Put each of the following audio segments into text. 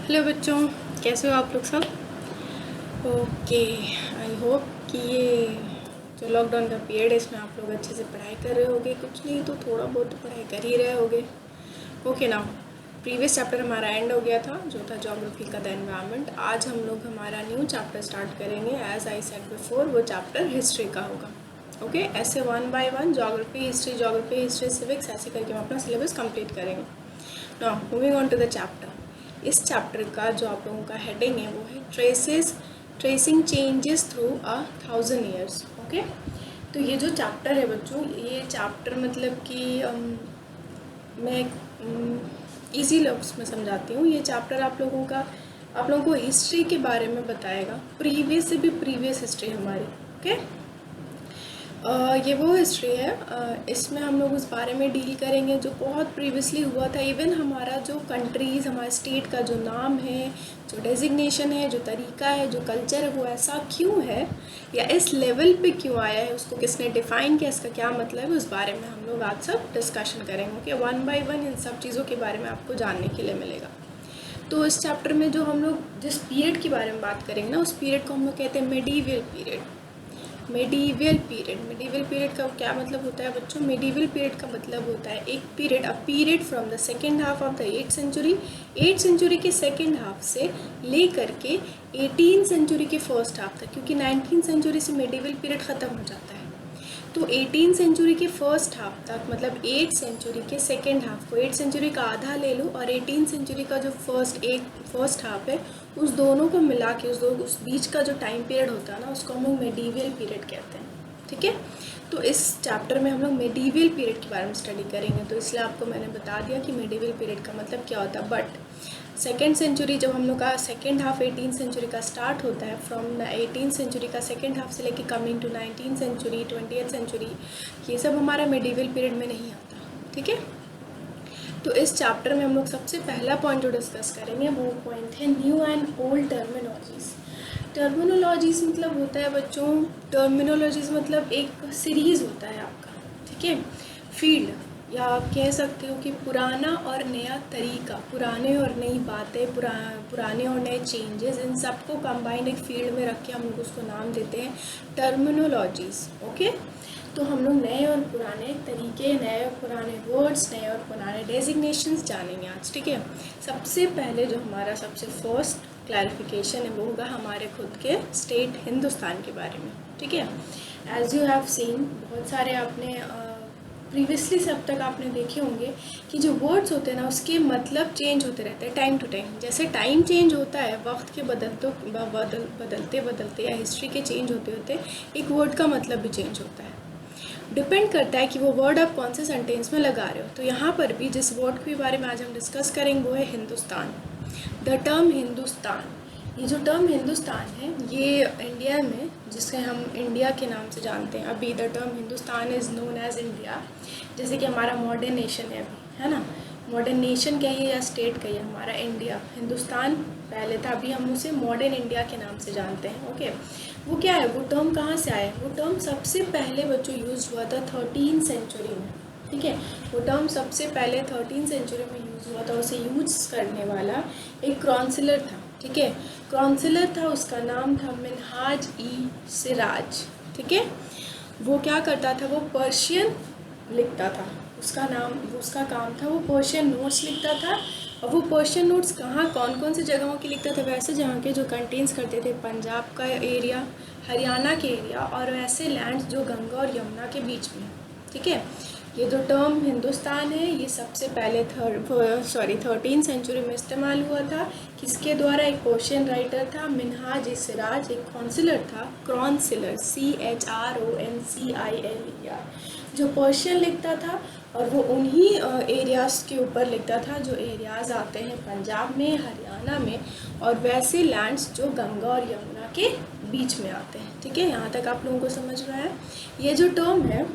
Hello बच्चों, कैसे हो आप लोग सब। ओके, आई होप कि ये जो लॉकडाउन का पीरियड है इसमें आप लोग अच्छे से पढ़ाई कर रहे होगे। कुछ नहीं तो थोड़ा बहुत तो पढ़ाई कर ही रहे होगे। ओके ना, प्रीवियस चैप्टर हमारा एंड हो गया था जो था ज्योग्राफी का द एनवायरनमेंट। आज हम लोग हमारा न्यू चैप्टर स्टार्ट करेंगे। एज आई सेड बिफोर, वो चैप्टर हिस्ट्री का होगा। ओके, ऐसे 1 बाय 1 ज्योग्राफी हिस्ट्री सिविक्स ऐसे करके हम अपना सिलेबस कंप्लीट करेंगे। Now moving on to the chapter. इस चैप्टर का जो आप लोगों का हेडिंग है वो है tracing changes through 1000 years. Okay, तो ये जो चैप्टर है बच्चों, ये चैप्टर मतलब कि मैं इजी लफ्ज़ में समझाती हूँ। ये चैप्टर आप लोगों को हिस्ट्री के बारे में बताएगा, प्रीवियस से भी प्रीवियस हिस्ट्री हमारी। ओके, ये वो हिस्ट्री है, इसमें हम लोग उस बारे में डील करेंगे जो बहुत प्रीवियसली हुआ था। इवन हमारा जो कंट्रीज़, हमारे स्टेट का जो नाम है, जो डेजिग्नेशन है, जो तरीका है, जो कल्चर है, वो ऐसा क्यों है या इस लेवल पे क्यों आया है, उसको किसने डिफ़ाइन किया, इसका क्या मतलब है, उस बारे में हम लोग आज सब डिस्कशन करेंगे। ओके, 1 बाय 1 इन सब चीज़ों के बारे में आपको जानने के लिए मिलेगा। तो इस चैप्टर में जो हम लोग जिस पीरियड के बारे में बात करेंगे ना, उस पीरियड को हम लोग कहते हैं मेडिवल पीरियड। मेडिवल पीरियड का क्या मतलब होता है बच्चों? मेडिवल पीरियड का मतलब होता है एक period, a period from the second half of the 8th century, 8th century के सेकेंड हाफ से लेकर के 18th सेंचुरी के फर्स्ट हाफ तक, क्योंकि 19th सेंचुरी से मेडिवल पीरियड ख़त्म हो जाता है। तो 18th सेंचुरी के फर्स्ट हाफ तक, मतलब 8th सेंचुरी के सेकेंड हाफ को, 8th सेंचुरी का आधा ले लो और 18th सेंचुरी का जो फर्स्ट हाफ है, उस दोनों को मिला के उस बीच का जो टाइम पीरियड होता है ना, उसको हम लोग मेडिवल पीरियड कहते हैं। ठीक है, तो इस चैप्टर में हम लोग मेडिवल पीरियड के बारे में स्टडी करेंगे। तो इसलिए आपको मैंने बता दिया कि मेडिवल पीरियड का मतलब क्या होता है। बट सेकेंड सेंचुरी, जब हम लोग का सेकेंड हाफ 18th सेंचुरी का स्टार्ट होता है, फ्रॉम 18th सेंचुरी का सेकेंड हाफ से लेके coming to 19th century, 20th century, ये सब हमारा मेडिवल पीरियड में नहीं आता। ठीक है, तो इस चैप्टर में हम लोग सबसे पहला पॉइंट जो डिस्कस करेंगे वो पॉइंट है new and old terminologies. Terminologies मतलब होता है बच्चों, टर्मिनोलॉजीज़ मतलब एक सीरीज़ होता है आपका। ठीक है, फील्ड, या आप कह सकते हो कि पुराना और नया तरीका, पुराने और नई बातें, पुराने और नए चेंजेस, इन सबको कंबाइंड एक फील्ड में रख के हम लोग उसको नाम देते हैं टर्मिनोलॉजीज़। ओके, तो हम लोग नए और पुराने तरीके, नए और पुराने वर्ड्स, नए और पुराने डेजिग्नेशंस जानेंगे आज। ठीक है, सबसे पहले जो हमारा सबसे फर्स्ट क्लैरिफिकेशन है वो होगा हमारे खुद के स्टेट हिंदुस्तान के बारे में। ठीक है, एज यू हैव सीन, बहुत सारे आपने प्रीवियसली से अब तक आपने देखे होंगे कि जो वर्ड्स होते हैं ना, उसके मतलब चेंज होते रहते हैं टाइम टू टाइम। जैसे टाइम चेंज होता है, वक्त के बदलते बदलते या हिस्ट्री के चेंज होते होते एक वर्ड का मतलब भी चेंज होता है। डिपेंड करता है कि वो वर्ड आप कौन से सेंटेंस में लगा रहे हो। तो यहाँ पर भी जिस वर्ड के बारे में आज हम डिस्कस करेंगे वो है हिंदुस्तान। द टर्म हिंदुस्तान, ये जो टर्म हिंदुस्तान है, ये इंडिया में, जिसे हम इंडिया के नाम से जानते हैं अभी, the term Hindustan is known as India. जैसे कि हमारा मॉडर्न नेशन है अभी, है ना, मॉडर्न नेशन कहिए या स्टेट कहिए, हमारा इंडिया, हिंदुस्तान पहले था, अभी हम उसे मॉडर्न इंडिया के नाम से जानते हैं। ओके, वो क्या है, वो टर्म कहाँ से आया? वो टर्म सबसे पहले बच्चों यूज़ हुआ था 13th सेंचुरी में। ठीक है, वो टर्म सबसे पहले 13th सेंचुरी में यूज़ हुआ था। उसे यूज करने वाला एक काउंसिलर था। ठीक है, काउंसिलर था, उसका नाम था मिनहाज ई सिराज। ठीक है, वो क्या करता था, वो पर्शियन लिखता था, उसका काम था, वो पर्शियन नोट्स लिखता था। और वो पर्शियन नोट्स कहाँ, कौन कौन सी जगहों के लिखता था? वैसे जहाँ के जो कंटेन्स करते थे पंजाब का एरिया, हरियाणा के एरिया, और वैसे लैंड्स जो गंगा और यमुना के बीच में। ठीक है, ये जो टर्म हिंदुस्तान है, ये सबसे पहले 13th सेंचुरी में इस्तेमाल हुआ था। किसके द्वारा? एक पर्शियन राइटर था मिनहाज ई सिराज, एक काउंसिलर था, क्रॉन्सिलर, CHRONCILER, जो पर्शियन लिखता था। और वो उन्हीं एरियाज़ के ऊपर लिखता था जो एरियाज़ आते हैं पंजाब में, हरियाणा में, और वैसे लैंड्स जो गंगा और यमुना के बीच में आते हैं। ठीक है, यहाँ तक आप लोगों को समझ रहा है? ये जो टर्म है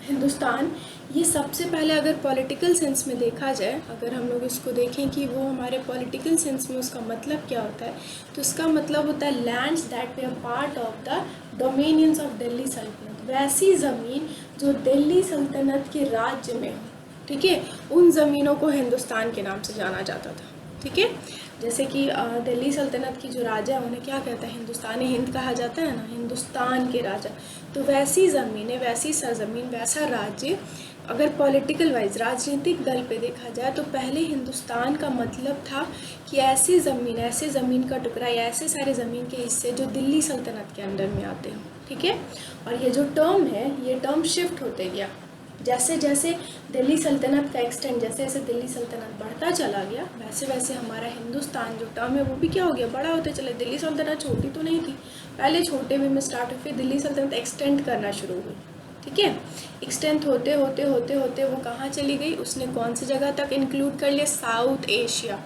हिंदुस्तान, ये सबसे पहले अगर पॉलिटिकल सेंस में देखा जाए, अगर हम लोग इसको देखें कि वो हमारे पॉलिटिकल सेंस में उसका मतलब क्या होता है, तो इसका मतलब होता है lands that they are part of the dominions of Delhi Sultanat. वैसी ज़मीन जो दिल्ली सल्तनत के राज्य में हो। ठीक है, उन ज़मीनों को हिंदुस्तान के नाम से जाना जाता था। ठीक है। जैसे कि दिल्ली सल्तनत की जो राजा है उन्हें क्या कहता है, हिंदुस्तानी हिंद कहा जाता है ना, हिंदुस्तान के राजा। तो वैसी ज़मीनें, वैसी सरजमीन, वैसा राज्य अगर पॉलिटिकल वाइज राजनीतिक दल पे देखा जाए तो पहले हिंदुस्तान का मतलब था कि ऐसी ज़मीन, ऐसे ज़मीन का टुकड़ा या ऐसे सारे ज़मीन के हिस्से जो दिल्ली सल्तनत के अंडर में आते हैं, ठीक है। और ये जो टर्म है, ये टर्म शिफ्ट होते गया जैसे जैसे दिल्ली सल्तनत का एक्सटेंड, जैसे जैसे दिल्ली सल्तनत बढ़ता चला गया वैसे वैसे हमारा हिंदुस्तान जो टर्म है वो भी क्या हो गया, बड़ा होते चले। दिल्ली सल्तनत छोटी तो नहीं थी, पहले छोटे वे में स्टार्ट हुई, फिर दिल्ली सल्तनत एक्सटेंड करना शुरू हुई, ठीक है। एक्सटेंड होते होते होते होते वो कहाँ चली गई, उसने कौन सी जगह तक इंक्लूड कर लिया, साउथ एशिया।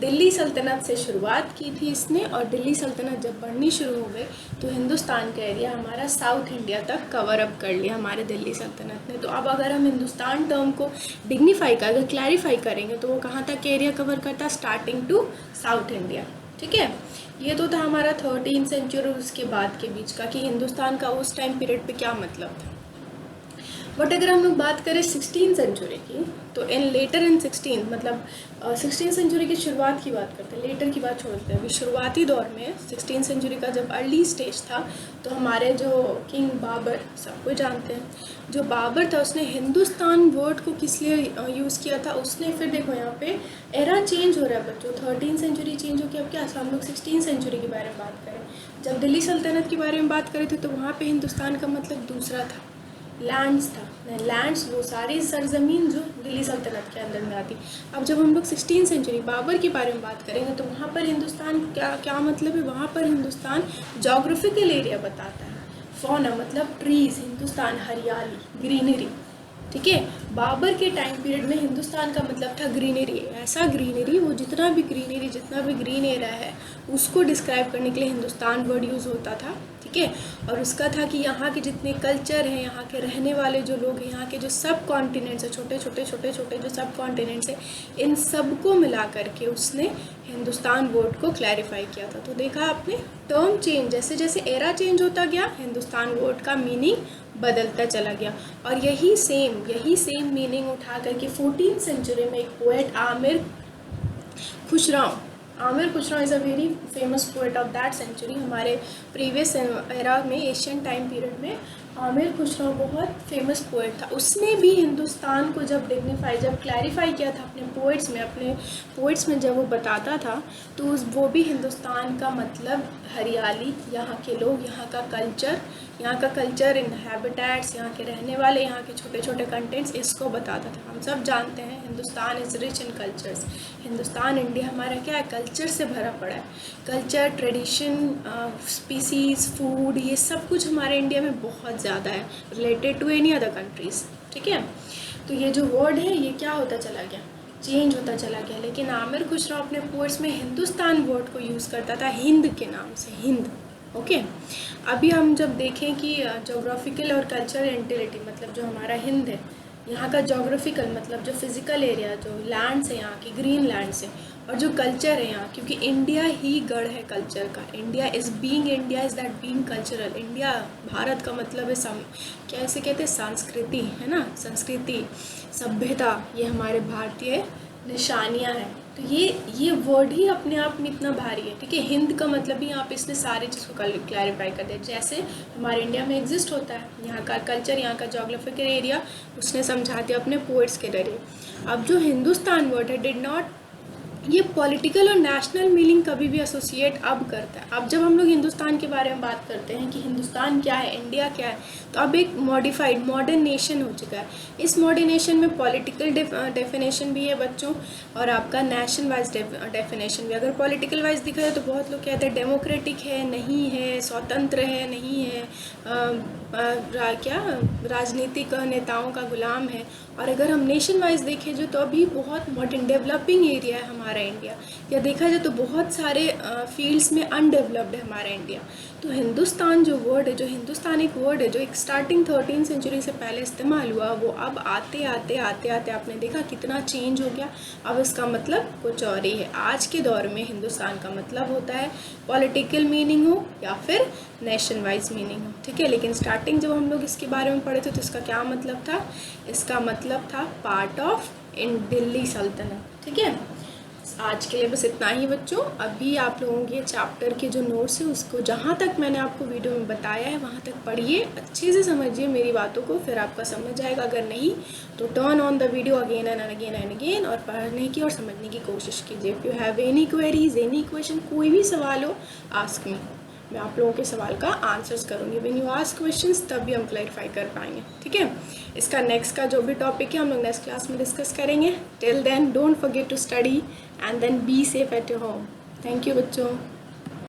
दिल्ली सल्तनत से शुरुआत की थी इसने, और दिल्ली सल्तनत जब बढ़नी शुरू हो गई तो हिंदुस्तान का एरिया हमारा साउथ इंडिया तक कवर अप कर लिया हमारे दिल्ली सल्तनत ने। तो अब अगर हम हिंदुस्तान टर्म को डिग्निफाई कर, अगर क्लैरिफाई करेंगे तो वो कहाँ तक एरिया कवर करता, स्टार्टिंग टू साउथ इंडिया, ठीक है। ये तो था हमारा 13th सेंचुरी और उसके बाद के बीच का कि हिंदुस्तान का उस टाइम पीरियड पे क्या मतलब था। बट अगर हम लोग बात करें 16th सेंचुरी की, तो लेटर इन 16 मतलब 16th सेंचुरी की शुरुआत की बात करते हैं, लेटर की बात छोड़ते हैं। अभी शुरुआती दौर में 16th सेंचुरी का जब अर्ली स्टेज था तो हमारे जो किंग बाबर, सबको जानते हैं, जो बाबर था उसने हिंदुस्तान वर्ड को किस लिए यूज़ किया था, उसने फिर देखो यहाँ पे एरा चेंज हो रहा है बच्चों, 13th सेंचुरी चेंज हो गया। अब क्या हम लोग 16th सेंचुरी के बारे में बात करें, जब दिल्ली सल्तनत के बारे में बात करें थे तो वहाँ पर हिंदुस्तान का मतलब दूसरा था, लैंड्स था, लैंड्स वो सारी सरजमीन जो दिल्ली सल्तनत के अंदर में आती। अब जब हम लोग 16th सेंचुरी बाबर के बारे में बात करेंगे तो वहाँ पर हिंदुस्तान क्या मतलब है, वहाँ पर हिंदुस्तान जोग्राफिकल एरिया बताता है, फौना मतलब ट्रीज, हिंदुस्तान हरियाली, ग्रीनरी, ठीक है। बाबर के टाइम पीरियड में हिंदुस्तान का मतलब था ग्रीनरी, ऐसा ग्रीनरी, वो जितना भी ग्रीनरी, जितना भी ग्रीन एरिया है उसको डिस्क्राइब करने के लिए हिंदुस्तान वर्ड यूज़ होता था, ठीक है। और उसका था कि यहाँ के जितने कल्चर हैं, यहाँ के रहने वाले जो लोग हैं, यहाँ के जो सब कॉन्टिनेंट्स हैं, छोटे छोटे जो सब कॉन्टिनेंट्स हैं, इन सबको मिला करके उसने हिंदुस्तान वर्ड को क्लैरिफाई किया था। तो देखा आपने, टर्म चेंज, जैसे जैसे एरा चेंज होता गया हिंदुस्तान वर्ड का मीनिंग बदलता चला गया। और यही सेम मीनिंग उठा करके 14th सेंचुरी में एक poet Amir Khusrau is a very famous poet of that century. हमारे प्रीवियस एरा में, एशियन टाइम पीरियड में आमिर खुसराव बहुत फेमस पोएट था। उसने भी हिंदुस्तान को जब डिग्निफाई, जब क्लैरिफाई किया था अपने पोएट्स में जब वो बताता था तो वो भी हिंदुस्तान का मतलब हरियाली, यहाँ के लोग, यहाँ का कल्चर, इन हैबिटेट्स, यहाँ के रहने वाले, यहाँ के छोटे छोटे कंटेंट्स, इसको बताता था। हम सब जानते हैं Hindustan is rich in cultures, Hindustan, India हमारा क्या है, कल्चर से भरा पड़ा है। कल्चर, ट्रेडिशन, स्पीसीज़, फूड, ये सब कुछ हमारे इंडिया में बहुत ज़्यादा है related to any other countries, ठीक है। तो ये जो वर्ड है ये क्या होता चला गया, चेंज होता चला गया। लेकिन आमिर खुसराव अपने पोएट्स में हिंदुस्तान वर्ड को यूज़ करता था हिंद के नाम से, हिंद, ओके। अभी हम जब देखें कि जोग्राफिकल और कल्चरल एंटिलिटी मतलब जो हमारा हिंद है, यहाँ का जोग्राफिकल मतलब जो फिज़िकल एरिया, जो लैंड्स है यहाँ की, ग्रीन लैंड्स है, और जो कल्चर है यहाँ, क्योंकि इंडिया ही गढ़ है कल्चर का, India is that being cultural. India, Bharat का मतलब है क्या ऐसे कहते हैं, संस्कृति, है ना, संस्कृति, सभ्यता, ये हमारे भारतीय निशानियाँ हैं। तो ये वर्ड ही अपने आप में इतना भारी है, ठीक है। हिंद का मतलब ही आप इसने सारी चीज़ को क्लैरिफाई कर दिया, जैसे हमारे इंडिया में एग्जिस्ट होता है, यहाँ का कल्चर, यहाँ का जोग्राफिकल एरिया उसने समझा दिया अपने पोएट्स के जरिए। अब जो हिंदुस्तान वर्ड है डिड नॉट, ये पॉलिटिकल और नेशनल मीनिंग कभी भी एसोसिएट अब करता है। अब जब हम लोग हिंदुस्तान के बारे में बात करते हैं कि हिंदुस्तान क्या है, इंडिया क्या है, तो अब एक मॉडिफाइड मॉडर्न नेशन हो चुका है। इस मॉडर्न नेशन में पॉलिटिकल डेफिनेशन भी है बच्चों, और आपका नेशन वाइज डेफिनेशन भी। अगर पॉलिटिकल वाइज दिखा जाए तो बहुत लोग कहते हैं डेमोक्रेटिक है, नहीं है, स्वतंत्र है, नहीं है, क्या राजनीतिक नेताओं का गुलाम है। और अगर हम नेशन वाइज देखें जो, तो अभी बहुत मॉडर्न डेवलपिंग एरिया है हमारा इंडिया, या देखा जाए तो बहुत सारे फील्ड्स में अनडेवलप्ड है हमारा इंडिया। तो हिंदुस्तान जो वर्ड है, जो हिंदुस्तान एक वर्ड है जो एक स्टार्टिंग 13th सेंचुरी से पहले इस्तेमाल हुआ, वो अब आते आते आपने देखा कितना चेंज हो गया। अब इसका मतलब कुछ और ही है। आज के दौर में हिंदुस्तान का मतलब होता है पॉलिटिकल मीनिंग हो या फिर नेशन वाइज मीनिंग हो, ठीक है। लेकिन स्टार्टिंग जब हम लोग इसके बारे में पढ़े थे तो इसका क्या मतलब था, इसका मतलब था पार्ट ऑफ इन दिल्ली सल्तनत, ठीक है। आज के लिए बस इतना ही बच्चों। अभी आप लोगों के चैप्टर के जो नोट्स है उसको जहाँ तक मैंने आपको वीडियो में बताया है वहाँ तक पढ़िए, अच्छे से समझिए मेरी बातों को, फिर आपका समझ आएगा। अगर नहीं तो turn on the video again and again and again और पढ़ने की और समझने की कोशिश कीजिए। If you have any queries, any question, कोई भी सवाल हो, आस्क मी, मैं आप लोगों के सवाल का आंसर्स करूँगी। व्हेन यू आस्क क्वेश्चंस तब भी हम क्लैरिफाई कर पाएंगे, ठीक है। इसका नेक्स्ट का जो भी टॉपिक है हम लोग नेक्स्ट क्लास में डिस्कस करेंगे। Till then don't forget to study and then be safe at your home. Thank you बच्चों।